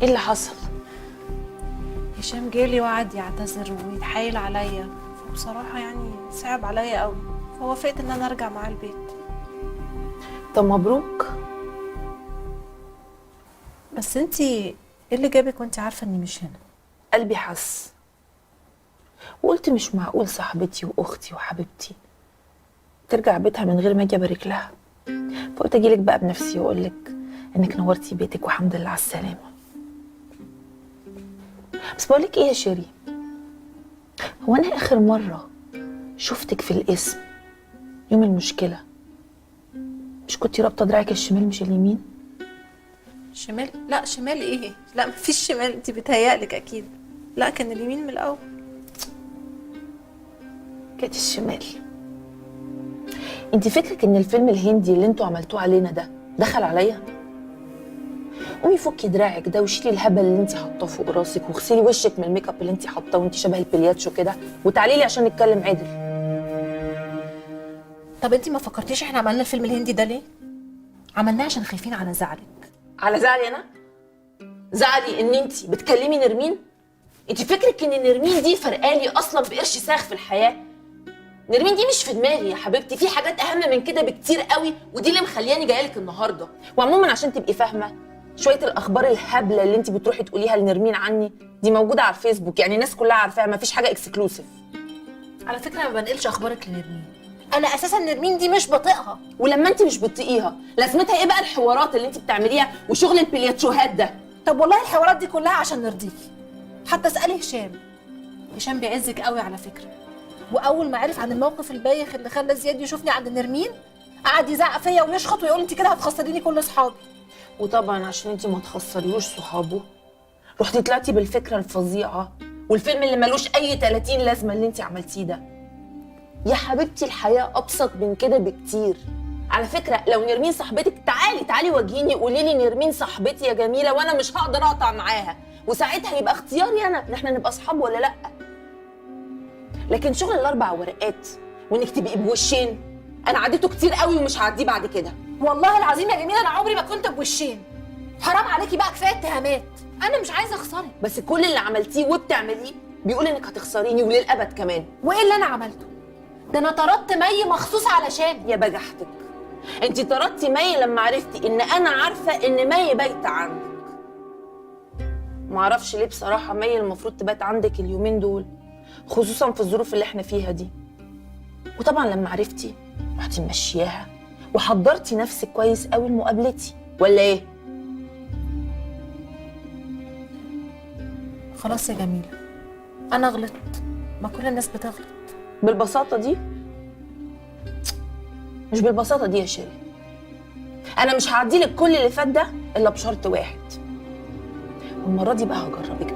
ايه اللي حصل؟ هشام جالي وقعد يعتذر ويتحايل عليا، فبصراحة يعني صعب عليا قوي، فوافقت ان انا ارجع معاه البيت. طب مبروك. بس انتي ايه اللي جابك وانتي عارفة اني مش هنا؟ قلبي حس وقلت مش معقول صاحبتي واختي وحبيبتي ترجع بيتها من غير ما اجي ابارك لها، فقلت اجيلك بقى بنفسي واقولك انك نورتي بيتك والحمد لله على السلامه. بس بقولك ايه يا شيري، هو انا اخر مره شفتك في القسم يوم المشكله مش كنتي رابطه دراعك الشمال مش اليمين؟ شمال؟ لا شمال ايه؟ لا مفيش شمال، انتي بتهيألك اكيد. لا كان اليمين من الاول. كانت الشمال. انت فكرك ان الفيلم الهندي اللي انتوا عملتوه علينا ده دخل عليا؟ قومي فكي دراعك ده وشيلي الهبل اللي انت حاطاه فوق راسك واغسلي وشك من الميك اب اللي انت حاطاه وانت شبه البلياتشو كده وتعالي لي عشان نتكلم عدل. طب انتي ما فكرتيش احنا عملنا الفيلم الهندي ده ليه؟ عملناه عشان خايفين على زعلك. على زعلي انا؟ زعلي ان انت بتكلمي نرمين؟ انت فكرك ان نرمين دي فرقالي اصلا بقرش ساخ في الحياه؟ نرمين دي مش في دماغي يا حبيبتي، في حاجات اهم من كده بكتير قوي ودي اللي مخلياني جايلك النهارده. وعموما عشان تبقي فاهمه، شويه الاخبار الهبله اللي انت بتروحي تقوليها لنرمين عني دي موجوده على الفيسبوك، يعني الناس كلها عارفاها، مفيش حاجه اكسكلوسيف. على فكرة ما بنقلش اخبارك لنرمين، انا اساسا نرمين دي مش بطيقها. ولما انت مش بتطيقيها لازمتها ايه بقى الحوارات اللي انت بتعمليها وشغل البلياتشوهات ده؟ طب والله الحوارات دي كلها عشان نرضيكي. حتى اسالي هشام، هشام بيعزك قوي على فكره، واول ما عرف عن الموقف البايخ اللي خلى زياد يشوفني عند نرمين قعد يزعق فيا ويشخط ويقول انت كده هتخسريني كل اصحابي. وطبعا عشان انت ما تخسريوش صحابه رحتي طلعتي بالفكره الفظيعه والفيلم اللي ملوش اي 30 لازمه اللي انت عملتيه ده. يا حبيبتي الحياه ابسط من كده بكتير. على فكره لو نرمين صاحبتك تعالي واجهيني قولي لي نرمين صاحبتي يا جميله وانا مش هقدر اقطع معاها، وساعتها يبقى اختياري انا ان احنا نبقى اصحاب ولا لا. لكن شغل الاربع ورقات وانك تبقي بوشين انا عديته كتير قوي ومش هعديه بعد كده. والله العظيم يا جميله انا عمري ما كنت بوشين. حرام عليكي بقى، كفايه اتهامات، انا مش عايزه اخسرك. بس كل اللي عملتيه وبتعمليه بيقول انك هتخسريني وللابد كمان. وايه اللي انا عملته؟ ده انا طردت مي مخصوص علشان يا بجحتك، انت طردتي مي لما عرفتي ان انا عارفه ان مي بايته عندك. معرفش ليه بصراحه مي المفروض تبات عندك اليومين دول خصوصا في الظروف اللي احنا فيها دي. وطبعا لما عرفتي رحتي ممشياها وحضرتي نفسك كويس قوي لمقابلتي ولا ايه؟ خلاص يا جميله انا غلطت، ما كل الناس بتغلط. بالبساطه دي؟ مش بالبساطه دي يا شيري. انا مش هعديلك كل اللي فات ده الا بشرط واحد، والمره دي بقى هجربك